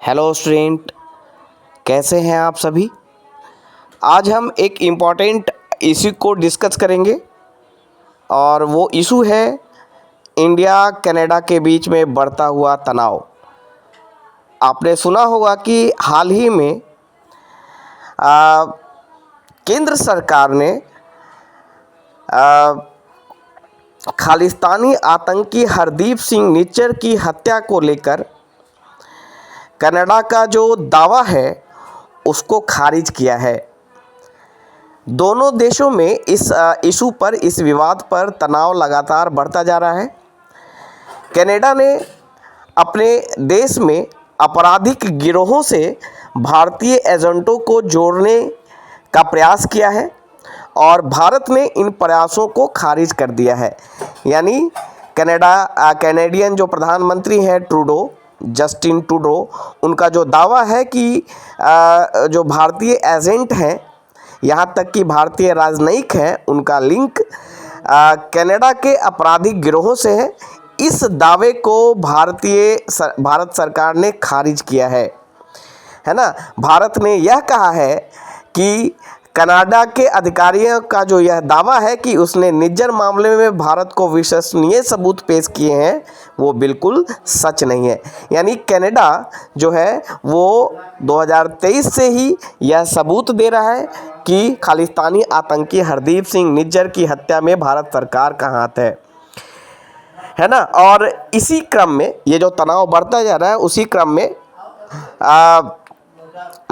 Hello student, कैसे हैं आप सभी। आज हम एक इम्पॉर्टेंट इशू को डिस्कस करेंगे और वो इशू है इंडिया कनाडा के बीच में बढ़ता हुआ तनाव। आपने सुना होगा कि हाल ही में आ, केंद्र सरकार ने खालिस्तानी आतंकी हरदीप सिंह निज्जर की हत्या को लेकर कनाडा का जो दावा है उसको खारिज किया है। दोनों देशों में इस इशू पर, इस विवाद पर तनाव लगातार बढ़ता जा रहा है। कनाडा ने अपने देश में आपराधिक गिरोहों से भारतीय एजेंटों को जोड़ने का प्रयास किया है और भारत ने इन प्रयासों को खारिज कर दिया है। यानी कैनेडियन जो प्रधानमंत्री हैं जस्टिन ट्रूडो, उनका जो दावा है कि जो भारतीय एजेंट हैं, यहाँ तक कि भारतीय राजनयिक हैं, उनका लिंक कनाडा के आपराधिक गिरोहों से है। इस दावे को भारत सरकार ने खारिज किया है ना। भारत ने यह कहा है कि कनाडा के अधिकारियों का जो यह दावा है कि उसने निज्जर मामले में भारत को विश्वसनीय सबूत पेश किए हैं, वो बिल्कुल सच नहीं है। यानी कनाडा जो है वो 2023 से ही यह सबूत दे रहा है कि खालिस्तानी आतंकी हरदीप सिंह निज्जर की हत्या में भारत सरकार का हाथ है ना। और इसी क्रम में ये जो तनाव बढ़ता जा रहा है, उसी क्रम में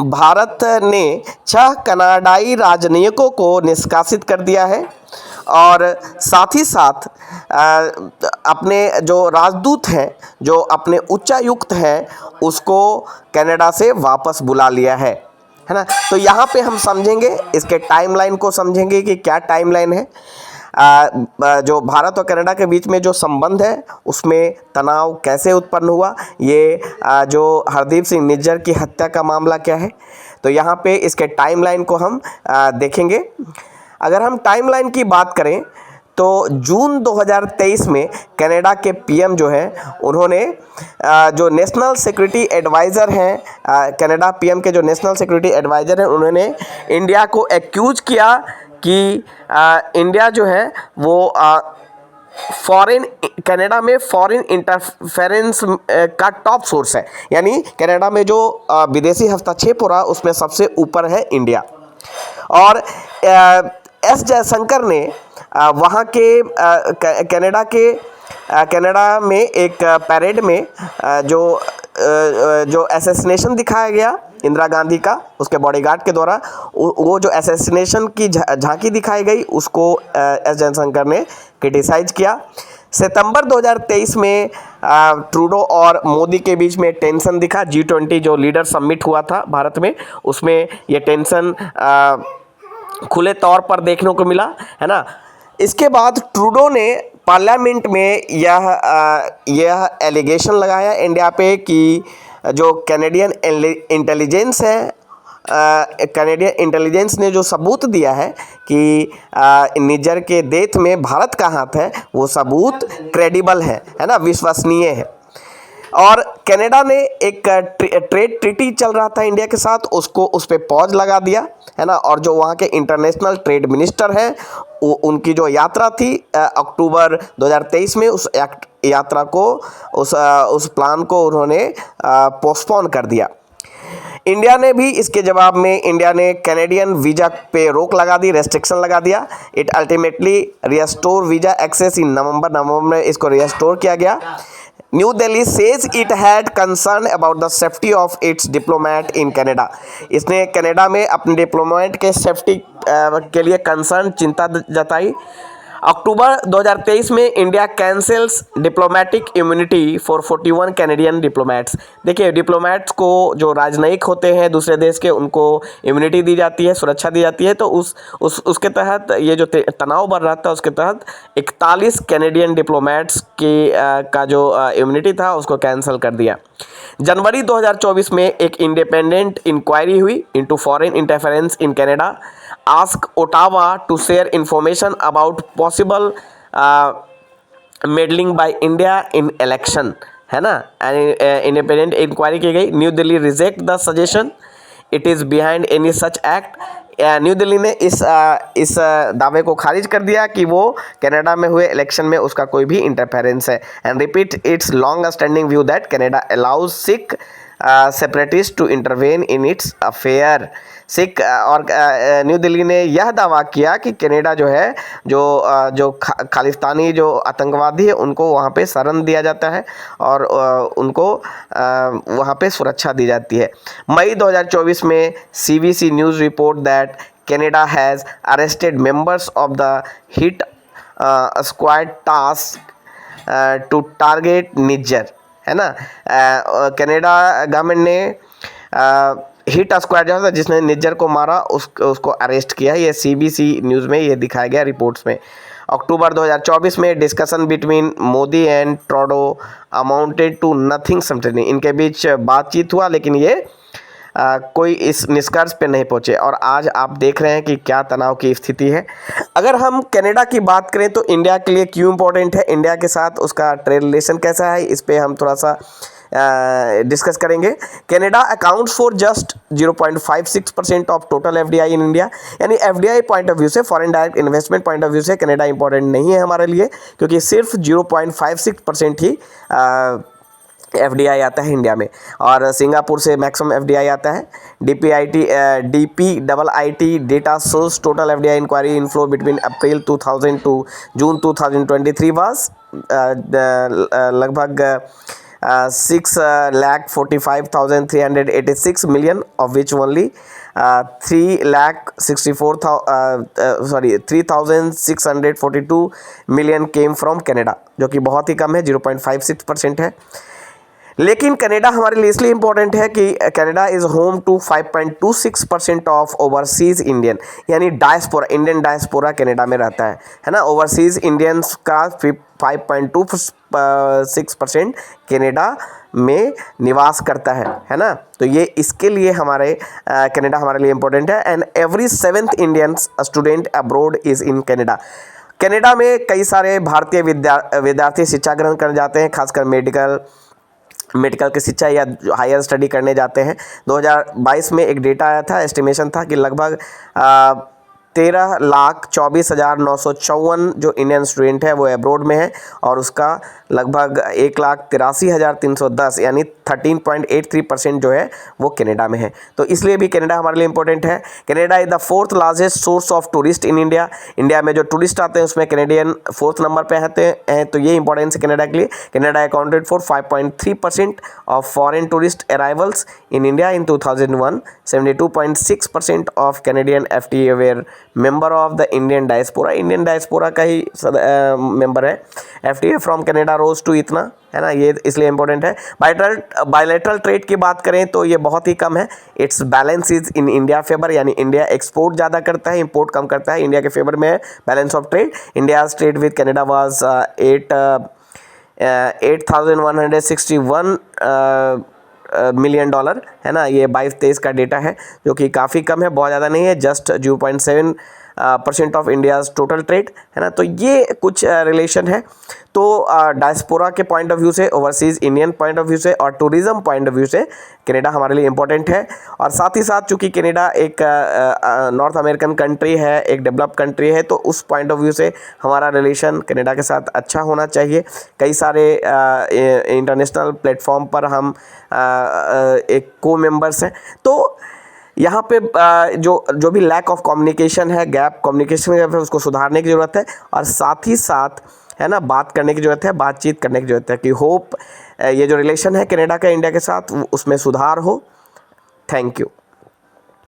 भारत ने 6 कनाडाई राजनयिकों को निष्कासित कर दिया है और साथ ही साथ अपने जो राजदूत हैं, जो अपने उच्चायुक्त हैं, उसको कनाडा से वापस बुला लिया है ना। तो यहाँ पे हम समझेंगे, इसके टाइमलाइन को समझेंगे कि क्या टाइमलाइन है। जो भारत और कनाडा के बीच में जो संबंध है उसमें तनाव कैसे उत्पन्न हुआ, ये जो हरदीप सिंह निज्जर की हत्या का मामला क्या है, तो यहाँ पे इसके टाइमलाइन को हम देखेंगे। अगर हम टाइमलाइन की बात करें तो जून 2023 में कनाडा के पीएम जो हैं, उन्होंने जो नेशनल सिक्योरिटी एडवाइज़र हैं, कनाडा पीएम के जो नेशनल सिक्योरिटी एडवाइज़र हैं, उन्होंने इंडिया को एक्यूज किया कि इंडिया जो है वो कनाडा में फॉरेन इंटरफेरेंस का टॉप सोर्स है। यानी कनाडा में जो विदेशी हस्तक्षेप हो रहा है उसमें सबसे ऊपर है इंडिया। और एस जयशंकर ने वहाँ के कनाडा में एक पैरेड में जो असैसिनेशन दिखाया गया इंदिरा गांधी का, उसके बॉडीगार्ड के द्वारा, वो जो असैसिनेशन की झांकी दिखाई गई, उसको एस जयशंकर ने क्रिटिसाइज किया। सितंबर 2023 में ट्रूडो और मोदी के बीच में टेंशन दिखा। G20 जो लीडर समिट हुआ था भारत में, उसमें ये टेंशन खुले तौर पर देखने को मिला, है ना। इसके बाद ट्रूडो ने पार्लियामेंट में यह एलिगेशन लगाया इंडिया पे कि जो कैनेडियन इंटेलिजेंस है, कैनेडियन इंटेलिजेंस ने जो सबूत दिया है कि निज्जर के डेथ में भारत का हाथ है, वो सबूत क्रेडिबल है ना, विश्वसनीय है। और कनाडा ने एक ट्रेड ट्रीटी चल रहा था इंडिया के साथ, उस पर पॉज लगा दिया, है ना। और जो वहाँ के इंटरनेशनल ट्रेड मिनिस्टर हैं, उनकी जो यात्रा थी अक्टूबर 2023 में, उस यात्रा को, उस प्लान को उन्होंने पोस्टपोन कर दिया। इंडिया ने भी इसके जवाब में इंडिया ने कैनेडियन वीज़ा पे रोक लगा दी, रेस्ट्रिक्शन लगा दिया। It ultimately restore visa access in November में इसको रिस्टोर किया गया। New Delhi says it had concern about the safety of its diplomat in Canada. इसने कनाडा में अपने डिप्लोमेट के सेफ्टी के लिए कंसर्न, चिंता जताई। अक्टूबर 2023 में India cancels diplomatic immunity for 41 Canadian diplomats. देखिए, डिप्लोमेट्स को, जो राजनयिक होते हैं दूसरे देश के, उनको इम्यूनिटी दी जाती है, सुरक्षा दी जाती है। तो उसके तहत ये जो तनाव बढ़ रहा था, उसके तहत 41 कैनेडियन डिप्लोमेट्स का जो इम्यूनिटी था उसको कैंसिल कर दिया। जनवरी 2024 में एक इंडिपेंडेंट इंक्वायरी हुई into foreign interference in Canada, ask Ottawa to share information about possible meddling by India in election, है ना, इंडिपेंडेंट इंक्वायरी की गई। New Delhi reject the suggestion, it is behind any such act. New Delhi ने इस दावे को खारिज कर दिया कि वो कनाडा में हुए इलेक्शन में उसका कोई भी इंटरफेरेंस है, and repeat its long standing view that Canada allows Sikh separatist to intervene in its affair. Sikh और न्यू दिल्ली ने यह दावा किया कि कनाडा जो है जो खालिस्तानी जो आतंकवादी है उनको वहाँ पे शरण दिया जाता है और उनको वहाँ पे सुरक्षा दी जाती है। मई 2024 में CBC news report that Canada has arrested members of the hit squad task to target Nijjar, है ना। कनाडा गवर्नमेंट ने हिट स्क्वाड जो था जिसने निज्जर को मारा उसको अरेस्ट किया। ये CBC न्यूज़ में ये दिखाया गया रिपोर्ट्स में। अक्टूबर 2024 में discussion between Modi and Trudeau amounted to nothing something, इनके बीच बातचीत हुआ लेकिन ये कोई इस निष्कर्ष पे नहीं पहुंचे, और आज आप देख रहे हैं कि क्या तनाव की स्थिति है। अगर हम कनाडा की बात करें तो इंडिया के लिए क्यों इम्पोर्टेंट है, इंडिया के साथ उसका ट्रेड रिलेशन कैसा है, इस पे हम थोड़ा सा डिस्कस करेंगे। Canada accounts for just 0.56% of total FDI in India, यानी FDI पॉइंट ऑफ व्यू से, foreign direct investment point of view से कनाडा इंपॉर्टेंट नहीं है हमारे लिए, क्योंककि सिर्फ 0.56% ही FDI आता है इंडिया में, और सिंगापुर से मैक्सिमम FDI आता है। DPIIT data source total FDI inquiry inflow between April 2000 to June 2023 was लगभग 6,45,386 million, of which only 3,642 million came from Canada, जो कि बहुत ही कम है, 0.56% है। लेकिन कनाडा हमारे लिए इसलिए इम्पोर्टेंट है कि Canada is home to 5.26% of overseas Indian, यानी डायस्पोरा, इंडियन डायस्पोरा कनाडा में रहता है ना। ओवरसीज़ इंडियंस का 5.26% कनाडा में निवास करता है ना। तो ये इसके लिए हमारे कनाडा हमारे लिए इम्पोर्टेंट है। And every 7th Indian student abroad is in Canada. Canada में कई सारे भारतीय विद्यार्थी शिक्षा ग्रहण करने जाते हैं, खासकर मेडिकल की शिक्षा या हायर स्टडी करने जाते हैं। 2022 में एक डेटा आया था, एस्टिमेशन था कि लगभग 13,24,954 जो इंडियन स्टूडेंट है वो अब्रोड में है, और उसका लगभग 1,83,310 यानी 13.83% जो है वो कनाडा में है। तो इसलिए भी कनाडा हमारे लिए इंपॉर्टेंट है। Canada is the 4th largest source of tourist in India. India में जो टूरिस्ट आते हैं उसमें कनेडियन 4th नंबर पे आते हैं, तो ये इंपॉर्टेंस है कनाडा के लिए। Canada accounted for 5.3% of foreign tourist arrivals in India in 2001। 72.6% of Canadian FTA were member of the Indian diaspora. Indian diaspora का ही मेंबर है। FTA from Canada rose to इतना, है ना, ये इसलिए इंपॉर्टेंट है। बायलैटरल ट्रेड की बात करें तो ये बहुत ही कम है। It's balance is in India favour, यानी इंडिया एक्सपोर्ट ज़्यादा करता है, इंपोर्ट कम करता है, इंडिया के फेवर में है balance of trade. India trade with Canada was 8,161 million dollar, है ना। ये 22-23 का डेटा है, जो कि काफ़ी कम है, बहुत ज़्यादा नहीं है, just 0.7% of India's total trade, है ना। तो ये कुछ रिलेशन है। तो डायस्पोरा के पॉइंट ऑफ व्यू से, overseas Indian point of view से और टूरिज़्म पॉइंट ऑफ व्यू से कनाडा हमारे लिए इम्पोर्टेंट है। और साथ ही साथ चूँकि कनाडा एक नॉर्थ अमेरिकन कंट्री है, एक डेवलप्ड कंट्री है, तो उस पॉइंट ऑफ व्यू से हमारा रिलेशन कनाडा के साथ अच्छा होना चाहिए। कई सारे इंटरनेशनल प्लेटफॉर्म पर हम एक को मेंबर्स हैं। तो यहाँ पे जो भी लैक ऑफ कम्युनिकेशन है, कम्युनिकेशन गैप है, उसको सुधारने की ज़रूरत है, और साथ ही साथ, है ना, बात करने की ज़रूरत है, बातचीत करने की ज़रूरत है कि होप ये जो रिलेशन है कनाडा का इंडिया के साथ उसमें सुधार हो। Thank you.